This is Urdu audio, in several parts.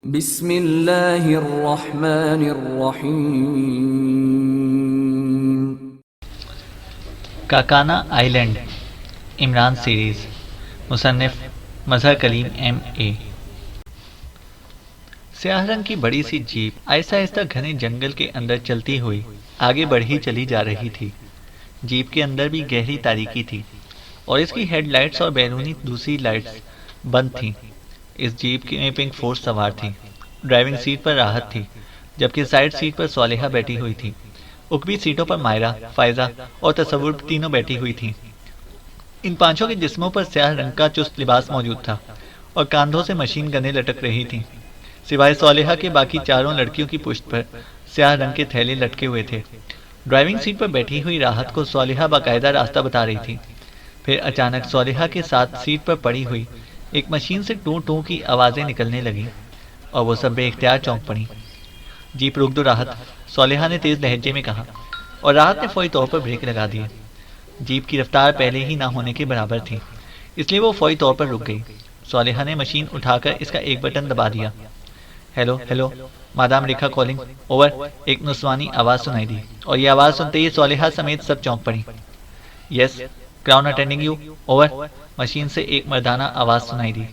بسم اللہ الرحمن الرحیم۔ کاکانا آئی لینڈ عمران سیریز، مصنف مظہر کلیم ایم اے۔ سیاہ رنگ کی بڑی سی جیپ آہستہ آہستہ گھنے جنگل کے اندر چلتی ہوئی آگے بڑھی چلی جا رہی تھی۔ جیپ کے اندر بھی گہری تاریکی تھی اور اس کی ہیڈ لائٹس اور بیرونی دوسری لائٹس بند تھیں۔ اس جیپ میں پنک فورس سوار تھی۔ ڈرائیونگ سیٹ پر راحت تھی، جبکہ سائیڈ سیٹ پر صالحہ بیٹھی ہوئی تھی۔ عقبی سیٹوں پر مائرہ، فائزہ اور تصور تینوں بیٹھی ہوئی تھیں۔ ان پانچوں کے جسموں پر سیاہ رنگ کا چست لباس موجود تھا اور کاندھوں سے مشین گنیں لٹک رہی تھیں۔ سوائے صالحہ کے باقی چاروں لڑکیوں کی پشت پر سیاہ رنگ کے تھیلے لٹکے ہوئے تھے۔ ڈرائیونگ سیٹ پر بیٹھی ہوئی راحت کو صالحہ باقاعدہ راستہ بتا رہی تھی۔ پھر اچانک صالحہ کے ساتھ سیٹ پر پڑی ہوئی ایک مشین سے ٹوں ٹوں کی آوازیں نکلنے لگیں اور وہ سب بے اختیار چونک پڑیں۔ جیپ روک دو راحت، صالحہ نے تیز لہجے میں کہا، اور راحت نے فوری طور پر بریک لگا دیے۔ جیپ کی رفتار پہلے ہی نہ ہونے کے برابر تھی، اس لیے وہ فوری طور پر رک گئی۔ صالحہ نے مشین اٹھا کر اس کا ایک بٹن دبا دیا۔ Hello hello, madam Rekha calling, over, ایک نسوانی آواز سنائی دی، اور یہ آواز سنتے ہی صالحہ سمیت سب چونک پڑی۔ Yes, crown attending you, over, machine سے ایک مردانہ آواز سنائی دی۔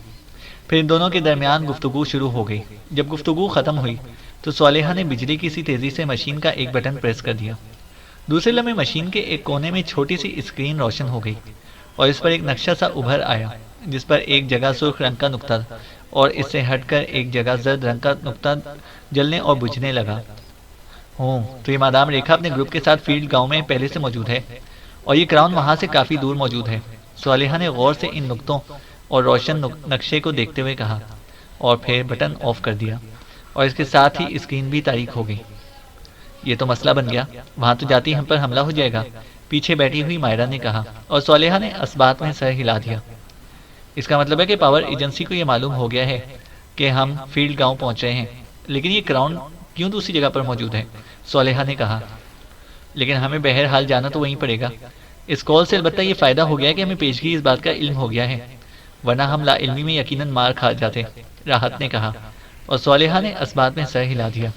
پھر ان دونوں کے درمیان گفتگو شروع ہو گئی۔ جب گفتگو ختم ہوئی تو صالحہ نے بجلی کی سی تیزی سے مشین کا ایک بٹن پریس کر دیا۔ دوسرے لمحے مشین کے ایک کونے میں چھوٹی سی اسکرین روشن ہو گئی اور اس پر ایک نقشہ سا ابھر آیا، جس پر ایک جگہ سرخ رنگ کا نقطہ اور اس سے ہٹ کر ایک جگہ زرد رنگ کا نقطہ جلنے اور بجھنے لگا۔ تو یہ مادام ریکھا اپنے گروپ کے ساتھ فیلڈ گاؤں میں پہلے سے موجود ہے، اور یہ کراؤن وہاں سے کافی دور موجود ہے۔ صالحہ نے غور سے ان نقطوں اور روشن نقشے کو دیکھتے ہوئے کہا، اور پھر بٹن آف کر دیا، اور اس کے ساتھ ہی اسکرین بھی تاریک ہو گئی۔ یہ تو مسئلہ بن گیا، وہاں تو جاتی ہم پر حملہ ہو جائے گا، پیچھے بیٹھی ہوئی مائرہ نے کہا، اور صالحہ نے اسبات میں سر ہلا دیا۔ اس کا مطلب ہے کہ پاور ایجنسی کو یہ معلوم ہو گیا ہے کہ ہم فیلڈ گاؤں پہنچ رہے ہیں، لیکن یہ کراؤن کیوں دوسری جگہ پر موجود ہے؟ صالحہ نے کہا، لیکن ہمیں بہرحال جانا تو وہیں پڑے گا۔ اس کال سے البتہ یہ فائدہ ہو گیا کہ ہمیں پیشگی اس بات کا علم ہو گیا ہے، ورنہ ہم لا علمی میں یقیناً مار کھا جاتے، راحت نے کہا، اور صالحہ نے اسبات میں سر ہلا دیا۔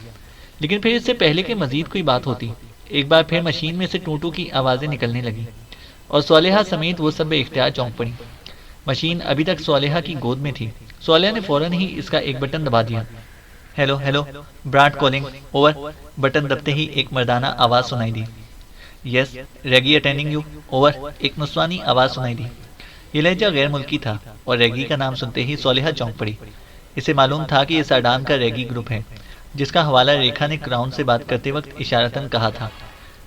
لیکن پھر اس سے پہلے کہ مزید کوئی بات ہوتی، ایک بار پھر مشین میں سے ٹوٹو کی آوازیں نکلنے لگیں اور صالحہ سمیت وہ سب بے اختیار چونک پڑی۔ مشین ابھی تک صالحہ کی گود میں تھی۔ صالحہ نے فوراً ہی اس کا ایک بٹن دبا دیا۔ Hello hello, brand calling, over, button دبتے ہی ایک مردانہ آواز سنائی دی۔ Yes, Reggie attending you, over, ایک نسوانی آواز سنائی دی۔ یہ لہجہ غیر ملکی تھا اور ریگی کا نام سنتے ہی صالحہ چونک پڑی۔ اسے معلوم تھا کہ یہ ساڈان کا ریگی گروپ ہے، جس کا حوالہ ریکھا نے کراؤن سے بات کرتے وقت اشارتاً کہا تھا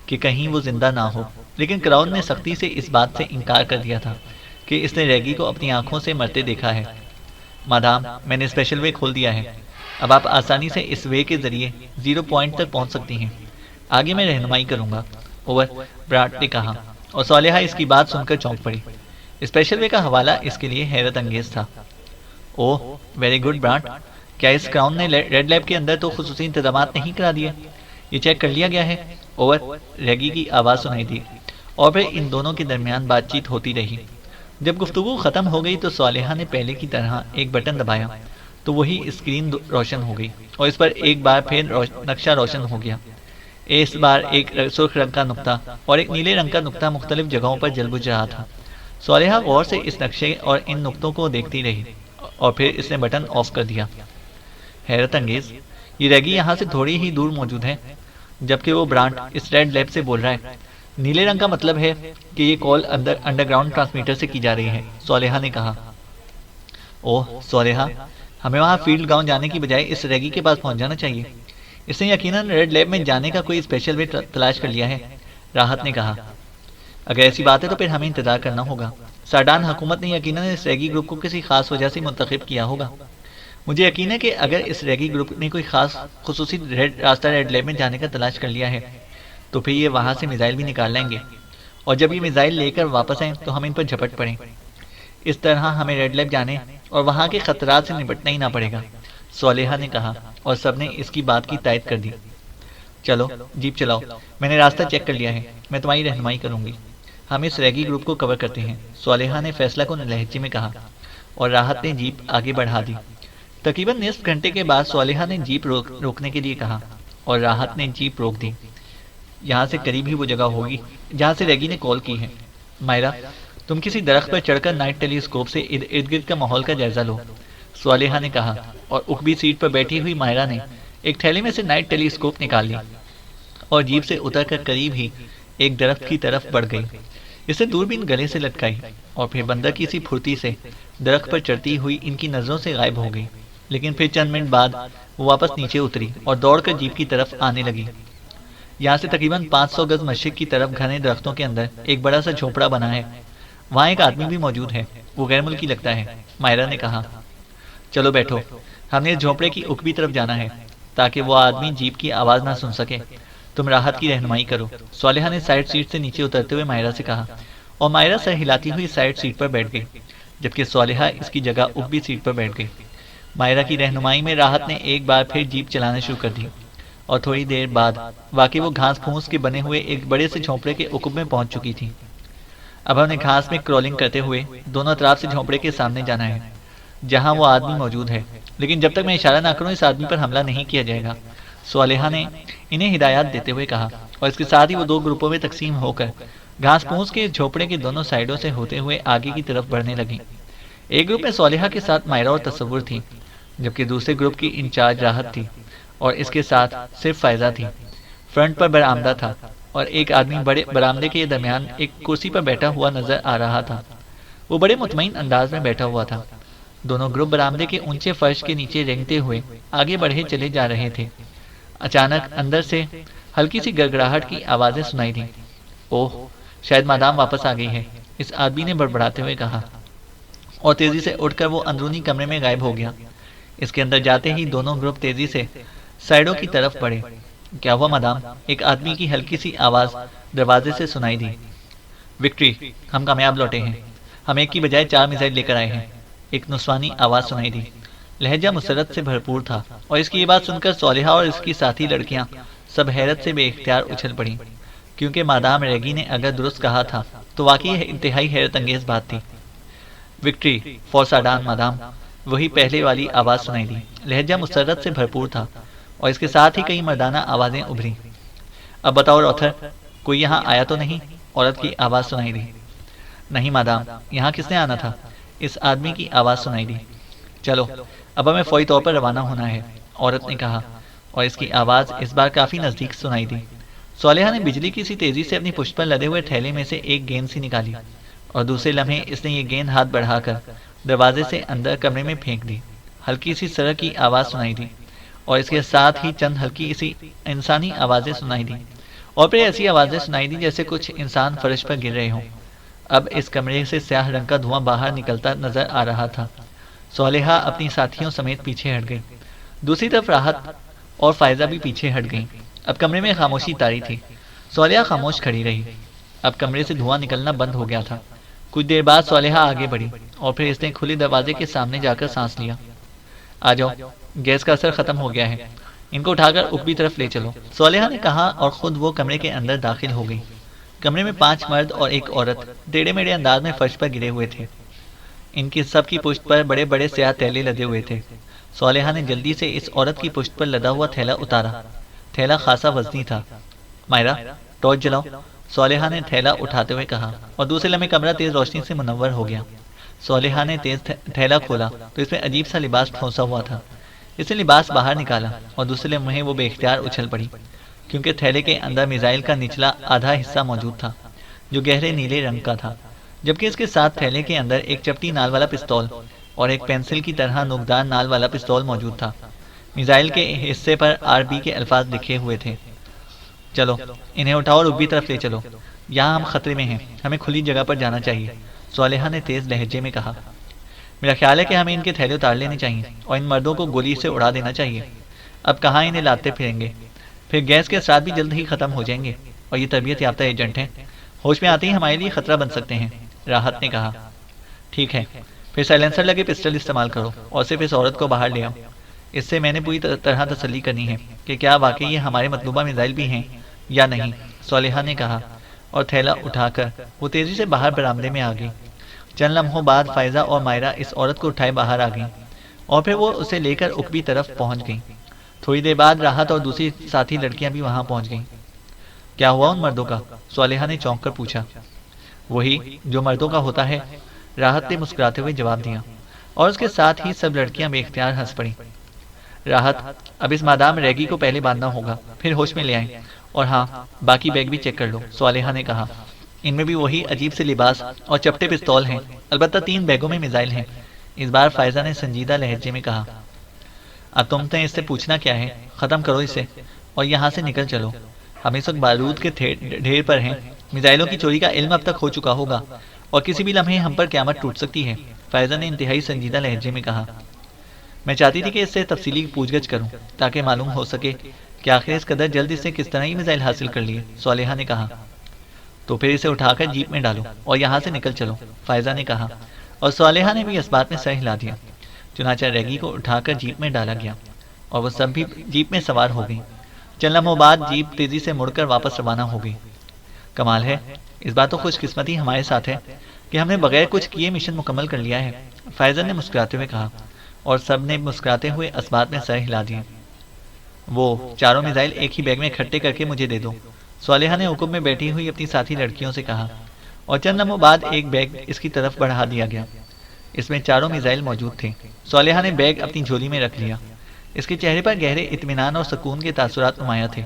کہ کہیں وہ زندہ نہ ہو، لیکن کراؤن نے سختی سے اس بات سے انکار کر دیا تھا کہ اس نے ریگی کو اپنی آنکھوں سے مرتے دیکھا ہے۔ مادام، میں نے اسپیشل وے کھول دیا ہے، اب آپ آسانی سے اس وے کے ذریعے 0 پوائنٹ تک پہنچ سکتی ہیں۔ آگے میں رہنمائی کروں گا، اوور، براٹ نے کہا، اور صالحہ اس کی بات سن کر چونک پڑی۔ اسپیشل وے کا حوالہ اس کے لیے حیرت انگیز تھا۔ اوہ، ویری گڈ براٹ، کیا اس کراؤن نے ریڈ لیب کے اندر تو خصوصی انتظامات نہیں کرا دیے؟ یہ چیک کر لیا گیا ہے؟ اوور، ریگی کی آواز سنائی دی، اور پھر ان دونوں کے درمیان بات چیت ہوتی رہی۔ جب گفتگو ختم ہو گئی تو صالحہ نے پہلے کی طرح ایک بٹن دبایا تو وہی اسکرین روشن ہو گئی اور اس پر ایک بار پھر نقشہ روشن ہو گیا۔ اس بار ایک سرخ رنگ کا نقطہ اور ایک نیلے رنگ کا نقطہ مختلف جگہوں پر جل بجھ رہا تھا۔ صالحہ غور سے اس نقشے اور ان نقطوں کو دیکھتی رہی، اور پھر اس نے بٹن آف کر دیا۔ حیرت انگیز، یہ ریگی یہاں سے تھوڑی ہی دور موجود ہے، جبکہ وہ برانڈ اس ریڈ لیب سے بول رہا ہے۔ نیلے رنگ کا مطلب ہے کہ یہ کال انڈر گراؤنڈ ٹرانسمیٹر سے کی جا رہی ہے، صالحہ نے کہا۔ اوہ صالحہ، ہمیں وہاں فیلڈ گاؤں جانے کی بجائے اس ریگی کے پاس پہنچ جانا چاہیے، اس نے یقیناً ریڈ لیب میں جانے کا کوئی اسپیشل وے تلاش کر لیا ہے، راحت نے کہا۔ اگر ایسی بات ہے تو پھر ہمیں انتظار کرنا ہوگا۔ ساڈان حکومت نے یقیناً اس ریگی گروپ کو کسی خاص وجہ سے منتخب کیا ہوگا۔ مجھے یقین ہے کہ اگر اس ریگی گروپ نے کوئی خاص خصوصی راستہ ریڈ لیب میں جانے کا تلاش کر لیا ہے تو پھر یہ وہاں سے میزائل بھی نکال لیں گے، اور جب یہ میزائل لے کر واپس آئیں تو ہم ان پر جھپٹ پڑیں۔ اس طرح ہمیں ریڈ لیب جانے اور وہاں کے خطرات سے نپٹنا ہی نہ پڑے گا، صالحہ نے کہا، اور سب نے اس کی بات کی تائید کر دی۔ چلو جیپ چلاؤ، میں نے راستہ چیک کر لیا ہے، میں تمہاری رہنمائی کروں گی۔ ہم اس ریگی گروپ کو کور کرتے ہیں، صالحہ نے فیصلہ کن لہجے میں کہا، اور راحت نے جیپ آگے بڑھا دی۔ تقریباً نصف گھنٹے کے بعد صالحہ نے جیپ روکنے کے لیے کہا اور راحت نے جیپ روک دی۔ یہاں سے قریب ہی وہ جگہ ہوگی جہاں سے ریگی نے کال کی ہے۔ مائرہ، تم کسی درخت پر چڑھ کر نائٹ ٹیلی اسکوپ سے ارد گرد کا ماحول کا جائزہ لو، صالحہ نے کہا، اور اکبی سیٹ پر بیٹھی ہوئی مائرہ نے ایک تھیلے میں سے نائٹ ٹیلی اسکوپ نکال لی اور جیپ سے اتر کر قریب ہی ایک درخت کی طرف بڑھ گئی۔ اسے دوربین گلے سے لٹکائی اور پھر بندر کی سی پھرتی سے درخت پر چڑھتی ہوئی ان کی نظروں سے غائب ہو گئی، لیکن پھر چند منٹ بعد وہ واپس نیچے اتری اور دوڑ کر جیپ کی طرف آنے لگی۔ یہاں سے تقریباً 500 گز مشرق کی طرف گھنے درختوں کے اندر ایک بڑا سا جھونپڑا بنا ہے، وہاں ایک آدمی بھی موجود ہے، وہ غیر ملکی لگتا ہے، مائرہ نے کہا۔ چلو بیٹھو، ہم نے اس جھونپڑے کی اکبی طرف جانا ہے تاکہ وہ آدمی جیپ کی آواز نہ سن سکے۔ تم راحت کی رہنمائی کرو، صالحہ نے سائیڈ سیٹ سے نیچے اترتے ہوئے مائرہ سے کہا، اور مائرہ سر ہلاتی ہوئی سائیڈ سیٹ پر بیٹھ گئی، جبکہ صالحہ اس کی جگہ اکبی سیٹ پر بیٹھ گئی۔ مائرہ کی رہنمائی میں راحت نے ایک بار پھر جیپ چلانا شروع کر دی، اور تھوڑی دیر بعد واقعی وہ گھاس پھوس کے بنے ہوئے ایک بڑے سے جھونپڑے کے عقب میں پہنچ چکی تھی۔ اب ہم نے گھاس میں کرولنگ کرتے ہوئے دونوں اطراف سے جھونپڑے کے سامنے جانا ہے جہاں وہ آدمی موجود ہے، لیکن جب تک میں اشارہ نہ کروں اس آدمی پر حملہ نہیں کیا جائے گا، صالحہ نے انہیں ہدایات دیتے ہوئے کہا، اور اس کے ساتھ ہی وہ دو گروپوں میں تقسیم ہو کر گھاس پھوس کے جھونپڑے کے دونوں سائڈوں سے ہوتے ہوئے آگے کی طرف بڑھنے لگیں۔ ایک گروپ میں صالحہ کے ساتھ مائرہ اور تصور تھی، جبکہ دوسرے گروپ کی انچارج راحت تھی اور اس کے ساتھ صرف فائزہ تھی۔ فرنٹ پر برآمدہ تھا اور ایک آدمی بڑے برآمدے کے درمیان ایک کرسی پر بیٹھا ہوا نظر آ رہا تھا، وہ بڑے مطمئن انداز میں بیٹھا ہوا تھا۔ دونوں گروپ برآمدے کے اونچے فرش کے نیچے رینگتے ہوئے آگے بڑھے چلے جا رہے تھے۔ اچانک اندر سے ہلکی سی گڑگڑاہٹ کی آوازیں سنائی دیں۔ اوہ، شاید مادام واپس آ گئی ہے، اس آدمی نے بڑبڑاتے ہوئے کہا، اور تیزی سے اٹھ کر وہ اندرونی کمرے میں غائب ہو گیا۔ اس کے اندر جاتے ہی دونوں گروپ تیزی سے سائڈوں کی طرف بڑھے۔ کیا ہوا مادام؟ ایک آدمی کی ہلکی سی آواز دروازے سے سنائی دی۔ وکٹری، ہم کامیاب لوٹے ہیں، ہم ایک کی بجائے 4 میزائل لے کر آئے ہیں، ایک نسوانی آواز سنائی دی۔ لہجہ مسرت سے بھرپور تھا، اور اس کی یہ بات سن کر صالحہ اور اس کی ساتھی لڑکیاں سب حیرت سے بے اختیار اچھل پڑیں، کیونکہ مادام ریگی نے اگر درست کہا تھا تو واقعی انتہائی حیرت انگیز بات تھی۔ وکٹری فور ساڈان مادام، وہی پہلے والی آواز سنائی دی۔ لہجہ مسرت سے بھرپور تھا اور اس کے ساتھ ہی کئی مردانہ آوازیں ابھری۔ اب بتاؤ روتھر، کوئی یہاں آیا تو نہیں؟ عورت کی آواز سنائی دی۔ نہیں مادام، یہاں کس نے آنا تھا؟ اس آدمی کی آواز سنائی دی۔ چلو اب ہمیں فوری طور پر روانہ ہونا ہے، عورت نے کہا، اور اس کی آواز اس بار کافی نزدیک سنائی دی۔ صالحہ نے بجلی کی سی تیزی سے اپنی پشت پر لدے ہوئے تھیلے میں سے ایک گیند سی نکالی، اور دوسرے لمحے اس نے یہ گیند ہاتھ بڑھا کر دروازے سے اندر کمرے میں پھینک دی۔ ہلکی سی سڑک کی آواز سنائی دی، اور اس کے ساتھ ہی چند ہلکی سی انسانی آوازیں سنائی دی، اور پھر ایسی آوازیں سنائی دی جیسے کچھ انسان فرش پر گر رہے ہوں۔ اب اس کمرے سے سیاہ رنگ کا دھواں باہر نکلتا نظر آ رہا تھا۔ صالحہ اپنی ساتھیوں سمیت پیچھے ہٹ گئی، دوسری طرف راحت اور فائزہ بھی پیچھے ہٹ گئیں۔ اب کمرے میں خاموشی طاری تھی، صالحہ خاموش کھڑی رہی۔ اب کمرے سے دھواں نکلنا بند ہو گیا تھا۔ کچھ دیر بعد صالحہ آگے بڑھی، اور پھر اس نے کھلے دروازے کے سامنے جا کر سانس لیا۔ آ جاؤ، گیس کا اثر ختم ہو گیا ہے، ان کو اٹھا کر اکبی طرف لے چلو، صالحہ نے کہا، اور خود وہ کمرے کے اندر داخل ہو گئی۔ کمرے میں 5 مرد اور ایک عورت ٹیڑھے میڑھے انداز میں فرش پر گرے ہوئے تھے۔ ان کی سب کی پشت پر بڑے بڑے سیاہ تھیلے لدے ہوئے تھے۔ صالحہ نے جلدی سے اس عورت کی پشت پر لدا ہوا تھیلا اتارا۔ تھیلا خاصا وزنی تھا۔ مائرہ، ٹارچ جلاؤ، صالحہ نے تھیلا اٹھاتے ہوئے کہا، اور دوسرے لمحے کمرہ تیز روشنی سے منور ہو گیا۔ صالحہ نے تیز تھیلا کھولا تو اس میں عجیب سا لباس ٹھونسا ہوا تھا۔ اس نے لباس باہر نکالا، اور دوسرے لمحے وہ بے اختیار اچھل پڑی، کیونکہ تھیلے کے اندر میزائل کا نچلا آدھا حصہ موجود تھا جو گہرے نیلے رنگ کا تھا، جبکہ اس کے ساتھ تھیلے کے اندر ایک چپٹی نال والا پستول اور ایک پینسل کی طرح نوکدار نال والا پستول موجود تھا۔ میزائل کے حصے پر RB کے الفاظ لکھے ہوئے تھے۔ چلو انہیں اٹھاؤ اور اکبی طرف لے چلو، یہاں ہم خطرے میں ہیں، ہمیں کھلی جگہ پر جانا چاہیے، صالحہ نے تیز لہجے میں کہا۔ میرا خیال ہے کہ ہمیں ان کے تھیلے اتار لینے چاہیے اور ان مردوں کو گولی سے اڑا دینا چاہیے۔ اب کہاں انہیں لاتے پھریں گے، پھر گیس کے اثرات بھی جلد ہی ختم ہو جائیں گے، اور یہ تربیت یافتہ ایجنٹ ہیں، ہوش میں آتے ہی ہمارے لیے خطرہ بن سکتے ہیں، راحت نے کہا۔ ٹھیک ہے، پھر سائلنسر لگے پسٹل استعمال کرو اور صرف اس عورت کو باہر لے آؤ۔ اس سے میں نے پوری طرح تسلی کرنی ہے کہ کیا واقعی یہ ہمارے مطلوبہ میزائل بھی ہیں یا نہیں، صالحہ نے کہا، اور تھیلا اٹھا کر وہ تیزی سے باہر برآمدے میں آ گئی۔ چند لمحوں بعد فائزہ اور مائرہ اس عورت کو اٹھائے باہر آ گئیں۔ اور پھر وہ اسے لے کر اکبی طرف پہنچ گئیں۔ تھوڑی دیر بعد راحت اور دوسری ساتھی لڑکیاں بھی وہاں پہنچ گئیں۔ کیا ہوا ان مردوں کا؟ صالحہ نے چونک کر پوچھا۔ وہی جو مردوں کا ہوتا ہے، راحت نے مسکراتے ہوئے جواب دیا، اور اس کے ساتھ ہی سب لڑکیاں بے اختیار ہنس پڑیں۔ راحت، اب اس مادام ریگی کو پہلے باندھنا ہوگا، پھر ہوش میں لے آئیں، اور ہاں، باقی بیگ بھی چیک کر لو، صالحہ نے کہا۔ ان میں بھی وہی عجیب سے لباس اور چپٹے پستول ہیں، البتہ 3 بیگوں میں میزائل ہیں، اس بار فائزہ نے سنجیدہ لہجے میں کہا۔ اب تم نے اس سے پوچھنا کیا ہے؟ ختم کرو اسے اور یہاں سے نکل چلو۔ ہم اس وقت بارود کے ڈھیر پر ہیں، میزائلوں کی چوری کا علم اب تک ہو چکا ہوگا، اور کسی بھی لمحے ہم پر قیامت ٹوٹ سکتی ہے، فائزہ نے انتہائی سنجیدہ لہجے میں کہا۔ میں چاہتی تھی کہ اس سے تفصیلی پوچھ گچھ کروں تاکہ معلوم ہو سکے کہ آخر اس قدر جلد سے کس طرح یہ میزائل حاصل کر لیے، صالحہ نے کہا۔ تو پھر اسے اٹھا کر جیپ میں ڈالو اور یہاں سے نکل چلو، فائزہ نے کہا، اور صالحہ نے بھی اس بات میں سر ہلا دیا۔ چنانچہ ریگی کو اٹھا کر جیپ میں ڈالا گیا اور وہ سب بھی جیپ میں سوار ہو گئی۔ چند لمحوں بعد جیپ تیزی سے مڑ کر واپس روانہ ہو گئی۔ کمال ہے، اس بات تو خوش قسمتی ہمارے ساتھ ہے کہ ہم نے بغیر کچھ کیے مشن مکمل کر لیا ہے، فائزہ نے مسکراتے ہوئے کہا، اور سب نے مسکراتے ہوئے اس بات میں سر ہلا دیے۔ وہ 4 میزائل ایک ہی بیگ میں اکٹھے کر کے مجھے دے دو، صالحہ نے حکم میں بیٹھی ہوئی اپنی ساتھی لڑکیوں سے کہا، اور چند لمحوں بعد ایک بیگ اس کی طرف بڑھا دیا گیا۔ اس میں 4 میزائل موجود تھے۔ صالحہ نے بیگ اپنی جھولی میں رکھ لیا۔ اس کے چہرے پر گہرے اطمینان اور سکون کے تاثرات نمایاں تھے۔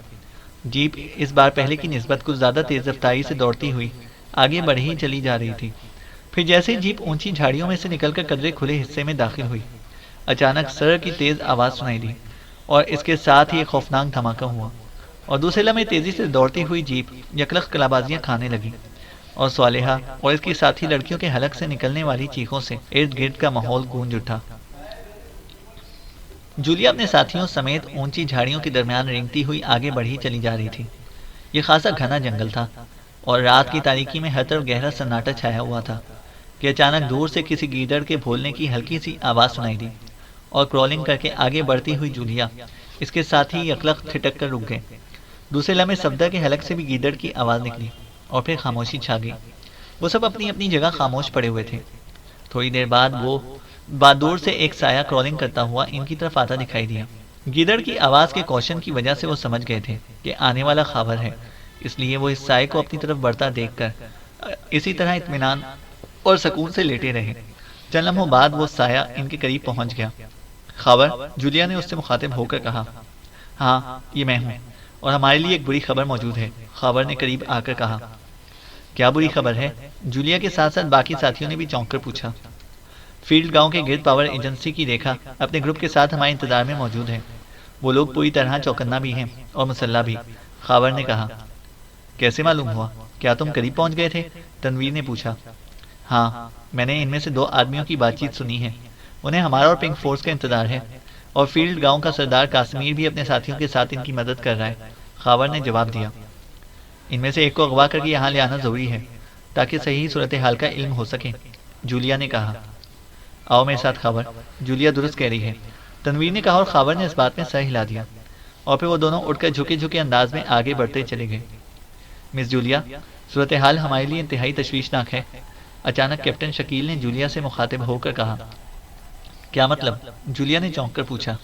جیپ اس بار پہلے کی نسبت کچھ زیادہ تیز رفتاری سے دوڑتی ہوئی آگے بڑھ ہی چلی جا رہی تھی۔ پھر جیسے جیپ اونچی جھاڑیوں میں سے نکل کر قدرے کھلے حصے میں داخل ہوئی، اچانک سر کی تیز آواز سنائی دی، اور اس کے ساتھ ہی ایک خوفناک دھماکہ ہوا، اور دوسرے لمحے تیزی سے دوڑتی ہوئی جیپ یکلخ کلابازیاں کھانے لگی، اور صالحہ اور اس کی ساتھی لڑکیوں کے حلق سے نکلنے والی چیخوں سے ارد گرد کا ماحول گونج اٹھا۔ جولیا اپنے ساتھیوں سمیت اونچی جھاڑیوں کے درمیان رینگتی ہوئی آگے بڑھی چلی جا رہی تھی۔ یہ خاصا گھنا جنگل تھا، اور رات کی تاریکی میں ہر طرف گہرا سناٹا چھایا ہوا تھا کہ اچانک دور سے کسی گیدڑ کے بھولنے کی ہلکی سی آواز سنائی دی، اور کرولنگ کر کے آگے بڑھتی ہوئی جولیا اس کے ساتھ ہی یکلخ ٹھٹک کر رک گئے۔ دوسرے لمحے صفدر کے حلق سے بھی گیدڑ کی آواز نکلی، اور پھر خاموشی چھا گئی۔ وہ سب اپنی اپنی جگہ خاموش پڑے ہوئے تھے۔ تھوڑی دیر بعد دور سے ایک سایہ کرولنگ کرتا ہوا ان کی طرف آتا دکھائی دیا۔ گیدڑ کی آواز کے کوشن کی وجہ سے وہ سمجھ گئے تھے کہ آنے والا خاور ہے، اس لیے وہ اس سائے کو اپنی طرف بڑھتا دیکھ کر اسی طرح اطمینان اور سکون سے لیٹے رہے۔ چند لمحوں بعد وہ سایہ ان کے قریب پہنچ گیا۔ خاور، جولیا نے اس سے مخاطب ہو کر کہا۔ ہاں، یہ میں ہوں، اور ہمارے لیے ایک بری خبر موجود ہے، خاور نے قریب آ کر کہا۔ کیا بری خبر ہے؟ جولیا کے ساتھ ساتھ باقی ساتھیوں نے بھی چونک کر پوچھا۔ فیلڈ گاؤں کے گرد پاور ایجنسی کی ریکھا اپنے گروپ کے ساتھ ہمارے انتظار میں موجود ہے۔ وہ لوگ پوری طرح چوکنا بھی ہیں اور مسلح بھی، خاور نے کہا۔ کیسے معلوم ہوا؟ کیا تم قریب پہنچ گئے تھے؟ تنویر نے پوچھا۔ ہاں، میں نے ان میں سے 2 آدمیوں کی بات چیت سنی ہے، انہیں ہمارا اور پنک فورس کا انتظار ہے، اور فیلڈ گاؤں کا سردار کاسمیر بھی اپنے ساتھیوں کے ساتھ ان کی مدد کر رہا ہے، خاور نے جواب دیا۔ ان میں سے ایک کو اغوا کر کے یہاں لے آنا ضروری ہے تاکہ صحیح صورتحال کا علم ہو سکے، جولیا نے کہا۔ آؤ میرے ساتھ خاور، جولیا درست کہہ رہی ہے، تنویر نے کہا، اور خاور نے اس بات میں سر ہلا دیا، اور پھر وہ دونوں اٹھ کر جھکے جھکے انداز میں آگے بڑھتے چلے گئے۔ مس جولیا، صورتحال ہمارے لیے انتہائی تشویشناک ہے، اچانک کیپٹن شکیل نے جولیا سے مخاطب ہو کر کہا۔ کیا مطلب؟ جولیا نے چونک کر پوچھا۔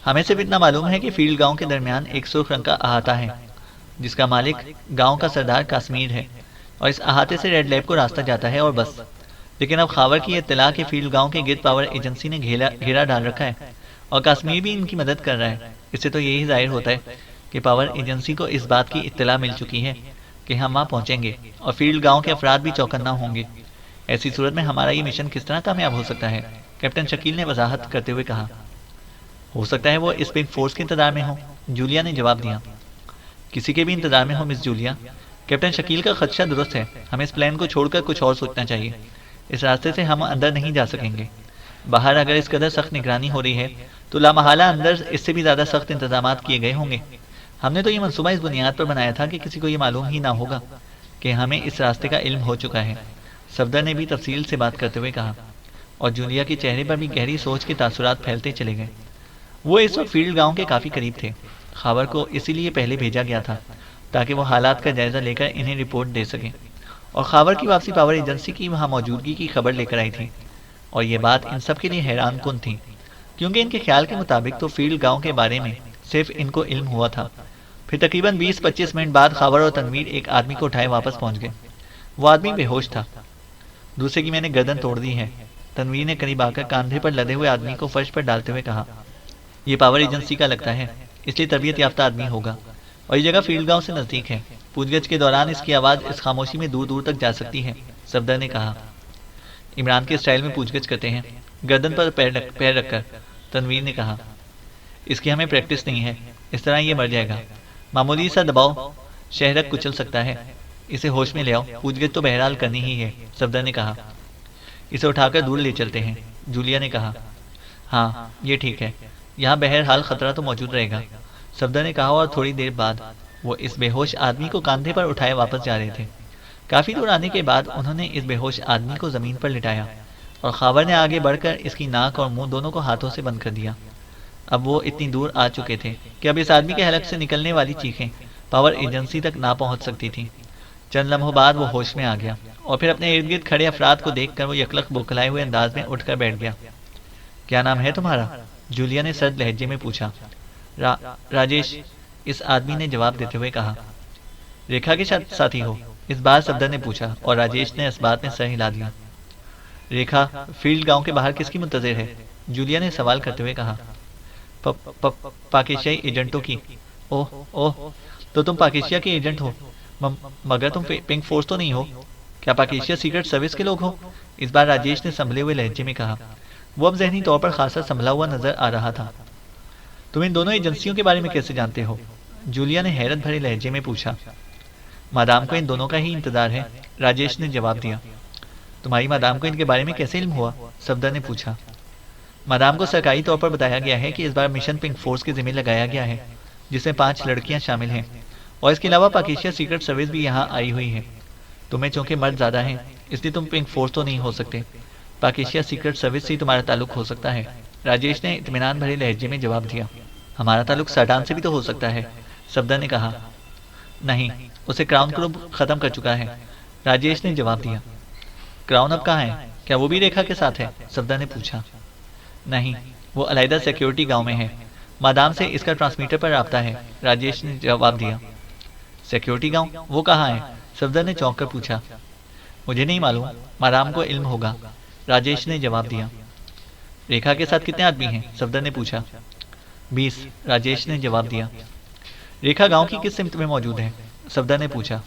ہمیں صرف اتنا معلوم ہے کہ فیلڈ گاؤں کے درمیان ایک سرخ رنگ کا احاطہ ہے جس کا مالک گاؤں کا سردار کاسمیر ہے، اور اس احاطے سے ریڈ لیب کو راستہ جاتا ہے، اور بس۔ لیکن اب خاور کی اطلاع کہ فیلڈ گاؤں کے گرد پاور ایجنسی نے گھیرا ڈال رکھا ہے اور کاسمیر بھی ان کی مدد کر رہا ہے، اس سے تو یہی ظاہر ہوتا ہے کہ پاور ایجنسی کو اس بات کی اطلاع مل چکی ہے کہ ہم وہاں پہنچیں گے اور فیلڈ گاؤں کے افراد بھی چوکنا ہوں گے۔ ایسی صورت میں ہمارا یہ مشن کس طرح کامیاب ہو سکتا ہے؟ کیپٹن شکیل نے وضاحت کرتے ہوئے کہا۔ ہو سکتا ہے وہ اس پنک فورس کے انتظار میں ہو، جولیا نے جواب دیا۔ کسی کے بھی انتظار میں ہو مس جولیا، کیپٹن شکیل کا خدشہ درست ہے، ہمیں اس پلان کو چھوڑ کر کچھ اور سوچنا چاہیے، اس راستے سے ہم اندر نہیں جا سکیں گے۔ باہر اگر اس قدر سخت نگرانی ہو رہی ہے تو لامحالہ اندر اس سے بھی زیادہ سخت انتظامات کیے گئے ہوں گے۔ ہم نے تو یہ منصوبہ اس بنیاد پر بنایا تھا کہ کسی کو یہ معلوم ہی نہ ہوگا کہ ہمیں اس راستے کا علم ہو چکا ہے، صفدر نے بھی تفصیل سے بات کرتے ہوئے کہا، اور جولیا کے چہرے پر بھی گہری سوچ کے تاثرات پھیلتے چلے گئے۔ وہ اس وقت فیلڈ گاؤں کے کافی قریب تھے، خاور کو اسی لیے پہلے بھیجا گیا تھا تاکہ وہ حالات کا جائزہ لے کر انہیں رپورٹ دے سکیں، اور خاور کی واپسی پاور ایجنسی کی وہاں موجودگی کی خبر لے کر آئی تھی، اور یہ بات ان سب کے لیے حیران کن تھی۔ کیونکہ ان کے خیال کے مطابق تو فیلڈ گاؤں کے بارے میں صرف ان کو علم ہوا تھا۔ پھر تقریباً 20-25 منٹ بعد خاور اور تنویر ایک آدمی کو اٹھائے واپس پہنچ گئے۔ وہ آدمی بے ہوش تھا۔ دوسرے کی میں نے گردن توڑ دی ہے، تنویر نے قریب آ کر کاندھے پر لدے ہوئے آدمی کو فرش پر ڈالتے ہوئے کہا۔ یہ پاور ایجنسی کا لگتا ہے، اس لیے تربیت یافتہ آدمی ہوگا، اور یہ جگہ فیلڈ گاؤں سے نزدیک ہے۔ پوچھ گچھ کے دوران اس کی آواز اس خاموشی میں دور دور تک جا سکتی ہے، صفدر نے کہا۔ عمران کے اسٹائل میں پوچھ گچھ کرتے ہیں، گردن پر پیر رکھ کر، تنویر نے کہا۔ اس کی ہمیں پریکٹس نہیں ہے، اس طرح یہ مر جائے گا، معمولی سا دباؤ شہرک کچل سکتا ہے، اسے ہوش میں لے آؤ۔ پوچھ گچھ تو بہرحال کرنی ہی ہے، صفدر نے کہا۔ اسے اٹھا کر دور لے چلتے ہیں، جولیا نے کہا۔ ہاں یہ ٹھیک ہے، یہاں بہرحال خطرہ تو موجود رہے گا، صفدر نے کہا، اور تھوڑی دیر بعد وہ اس بے ہوش آدمی کو کاندھے پر اٹھائے واپس جا رہے تھے۔ کافی دور آنے کے بعد انہوں نے اس بے ہوش آدمی کو زمین پر لٹایا اور خاور نے آگے بڑھ کر اس کی ناک اور منہ دونوں کو ہاتھوں سے بند کر دیا۔ اب وہ اتنی دور آ چکے تھے کہ اب اس آدمی کے حلق سے نکلنے والی چیخیں پاور ایجنسی تک نہ پہنچ سکتی تھیں۔ چند لمحوں بعد وہ ہوش میں آ گیا اور پھر اپنے ارد گرد کھڑے افراد کو دیکھ کر وہ یکلخت بوکھلائے ہوئے انداز میں اٹھ کر بیٹھ گیا۔ کیا نام ہے تمہارا؟ جولیا نے سرد لہجے میں پوچھا۔ راجیش، اس آدمی نے جواب دیتے ہوئے کہا۔ ریکھا کے ساتھی ہو؟ اس بار صفدر نے پوچھا اور راجیش نے اس بات میں سر ہلا دیا۔ ریکھا فیلڈ گاؤں کے باہر کس کی منتظر ہے؟ جولیا نے سوال کرتے ہوئے کہا۔ پاکیشیائی ایجنٹوں کی۔ اوہ تو تم پاکیشیا کے ایجنٹ ہو، مگر تم پنک فورس تو نہیں ہو؟ کیا پاکیشیا سیکرٹ سروس کے لوگ ہو؟ اس بار راجیش نے سنبھلے ہوئے لہجے میں کہا۔ وہ اب ذہنی طور پر خاصا سنبھلا ہوا نظر آ رہا تھا۔ تم ان دونوں ایجنسیوں کے بارے میں کیسے جانتے ہو؟ جولیا نے حیرت بھرے لہجے میں پوچھا۔ مادام کو ان دونوں کا ہی انتظار ہے، راجیش نے جواب دیا۔ تمہاری مادام کو ان کے بارے میں کیسے علم ہوا؟ صفدر نے پوچھا۔ مادام کو سرکاری طور پر بتایا گیا ہے کہ اس بار مشن پنک فورس کے ذمہ لگایا گیا ہے، جس میں 5 لڑکیاں شامل ہیں، اور اس کے علاوہ پاکیشیا سیکرٹ سروس بھی یہاں آئی ہوئی ہے۔ تمہیں چونکہ مرد زیادہ ہیں اس لیے تم پنک فورس تو نہیں ہو سکتے، پاکیشیا سیکرٹ سروس سے ہی تمہارا تعلق ہو سکتا ہے، راجیش نے اطمینان بھرے لہجے میں جواب دیا۔ ہمارا تعلق ساڈان سے بھی تو ہو سکتا ہے، صفدر نے کہا۔ نہیں، اسے کراؤن گروپ ختم کر چکا ہے، راجیش نے جواب دیا۔ کراؤن اب کہاں ہے؟ کیا وہ بھی ریکھا کے ساتھ ہے؟ صفدر نے پوچھا۔ نہیں، وہ علیحدہ سیکیورٹی گاؤں میں ہے، مادام سے اس کا ٹرانسمیٹر پر رابطہ ہے، راجیش نے جواب دیا۔ سیکیورٹی گاؤں؟ وہ کہاں ہے؟ صفدر نے چونک کر پوچھا۔ مجھے نہیں معلوم، مادام کو علم ہوگا، راجیش نے جواب دیا۔ ریکھا کے ساتھ کتنے آدمی ہیں؟ صفدر نے پوچھا۔ 20، راجیش نے جواب دیا۔ ریکھا گاؤں کی کس سمت میں موجود ہے؟ صفدر نے پوچھا۔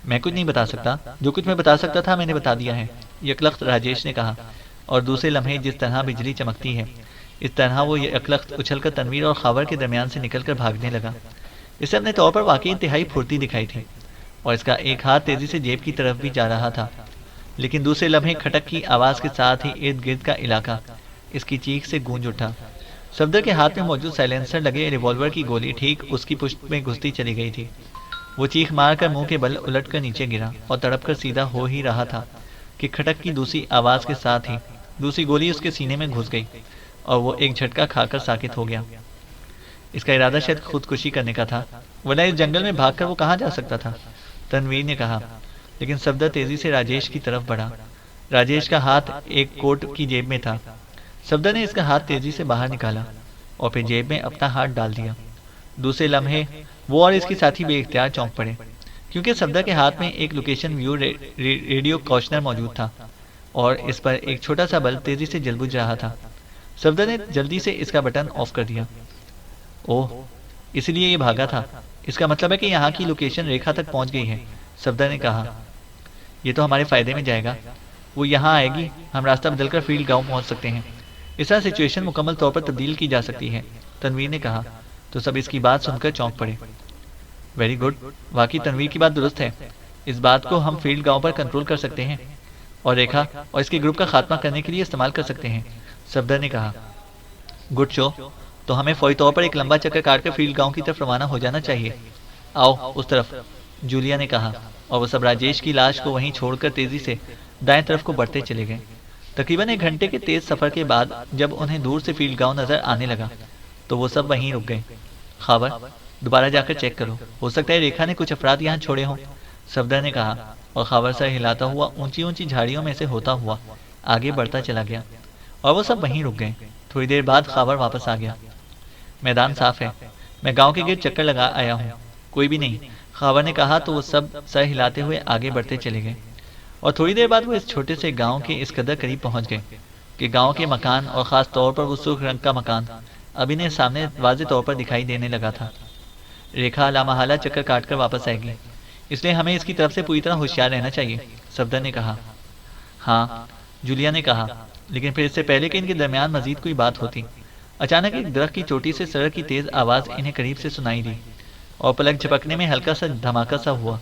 میں کچھ نہیں بتا سکتا، جو کچھ میں بتا سکتا تھا میں نے بتا دیا ہے، یکلخت راجیش نے کہا، اور دوسرے لمحے جس طرح بجلی چمکتی ہے اس طرح وہ یکلخت اچھل کر تنویر اور خاور کے درمیان سے نکل کر بھاگنے لگا۔ اسے اپنے طور پر واقعی انتہائی پھرتی دکھائی تھی اور اس کا ایک ہاتھ تیزی سے جیب کی طرف بھی جا رہا تھا، لیکن دوسرے لمحے کھٹک کی آواز کے ساتھ ہی ارد گرد کا علاقہ اس کی چیخ سے گونج اٹھا۔ صفدر کے ہاتھ میں موجود سائلنسر لگے ریوالور کی گولی ٹھیک اس کی پشت میں گھستی چلی گئی تھی۔ وہ چیخ مار کر منہ کے بل الٹ کر نیچے گرا اور تڑپ کر سیدھا ہو ہی رہا تھا کہ کھٹک کی دوسری آواز کے ساتھ ہی دوسری گولی اس کے سینے میں گھس گئی اور وہ ایک جھٹکا کھا کر ساکت ہو گیا۔ اس کا ارادہ شاید خودکشی کرنے کا تھا، ورنہ اس جنگل میں بھاگ کر وہ کہاں جا سکتا تھا، تنویر نے کہا، لیکن صفدر تیزی سے راجیش کی طرف بڑھا۔ راجیش کا ہاتھ ایک کوٹ کی جیب میں تھا۔ صفدر نے اس کا ہاتھ تیزی سے باہر نکالا اور پھر جیب میں اپنا ہاتھ ڈال دیا۔ دوسرے لمحے وہ اور اس کے ساتھی بے اختیار چونک پڑے، کیونکہ صفدر کے ہاتھ میں ایک لوکیشن ویو ریڈیو کوشنر موجود تھا اور اس پر ایک چھوٹا سا بلب تیزی سے جل بجھ رہا تھا۔ صفدر نے جلدی سے اس کا بٹن آف کر دیا۔ اوہ، اس لیے یہ بھاگا تھا، اس کا مطلب ہے کہ یہاں کی لوکیشن ریکھا تک پہنچ گئی ہے، صفدر نے کہا۔ یہ تو ہمارے فائدے میں جائے گا، وہ یہاں آئے گی، ہم راستہ بدل کر فیلڈ گاؤں پہنچ سکتے ہیں، اس طرح سچویشن مکمل طور پر تبدیل کی جا سکتی ہے، تنویر نے کہا۔ تو سب اس کی بات سن کر چونک پڑے۔ ویری گڈ، واقعی تنویر کی بات درست ہے، اس بات کو ہم فیلڈ گاؤں پر کنٹرول کر سکتے ہیں اور ریکھا اور اس کے گروپ کا خاتمہ کرنے کے لیے استعمال کر سکتے ہیں، صفدر نے کہا۔ گڈ شو، تو ہمیں فوری طور پر ایک لمبا چکر کاٹ کر فیلڈ گاؤں کی طرف روانہ ہو جانا چاہیے۔ آؤ اس طرف، جولیا نے کہا، اور وہ سب راجیش کی لاش کو وہیں چھوڑ کر تیزی سے دائیں طرف کو بڑھتے چلے گئے۔ تقریباً 1 گھنٹے کے تیز سفر کے بعد جب انہیں دور سے فیلڈ گاؤں نظر آنے لگا تو وہ سب وہیں رک گئے۔ خاور، دوبارہ جا کر چیک کرو، ہو سکتا ہے ریکھا نے کچھ افراد یہاں چھوڑے ہوں، صفدر نے کہا، اور خاور سر ہلاتا ہوا اونچی اونچی جھاڑیوں میں سے ہوتا ہوا آگے بڑھتا چلا گیا، اور وہ سب وہیں رک گئے۔ تھوڑی دیر بعد خاور واپس آ گیا۔ میدان صاف ہے، میں گاؤں کے گرد چکر لگا آیا ہوں، کوئی بھی نہیں، خاور نے کہا تو وہ سب سر ہلاتے ہوئے آگے بڑھتے چلے گئے، اور تھوڑی دیر بعد وہ اس چھوٹے سے گاؤں کے اس قدر قریب پہنچ گئے کہ گاؤں کے مکان اور خاص طور پر وہ سرخ رنگ کا مکان اب انہیں سامنے واضح طور پر دکھائی دینے لگا تھا۔ ریکھا لامحالہ چکر کاٹ کر واپس آئے گی، اس لیے ہمیں اس کی طرف سے پوری طرح ہوشیار رہنا چاہیے، صفدر نے کہا۔ ہاں، جولیا نے کہا، لیکن پھر اس سے پہلے کہ ان کے درمیان مزید کوئی بات ہوتی، اچانک ایک درخت کی چوٹی سے سڑک کی تیز آواز انہیں قریب سے سنائی دی، اور پلک جھپکنے میں ہلکا سا دھماکہ سا ہوا،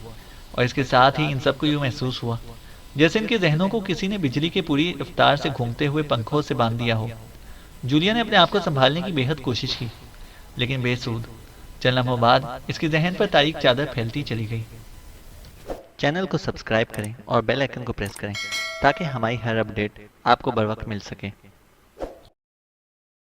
اور اس کے ساتھ ہی ان سب کو یوں محسوس ہوا جیسے ان کے ذہنوں کو کسی نے بجلی کے پوری رفتار سے گھومتے ہوئے پنکھوں سے باندھ دیا ہو۔ جولیا نے اپنے آپ کو سنبھالنے کی بے حد کوشش کی، لیکن بے سود۔ چند لمحوں بعد اس کے ذہن پر تاریک چادر پھیلتی چلی گئی۔ چینل کو سبسکرائب کریں اور بیل آئیکن کو پریس کریں تاکہ ہماری ہر اپڈیٹ آپ کو بر وقت مل سکے۔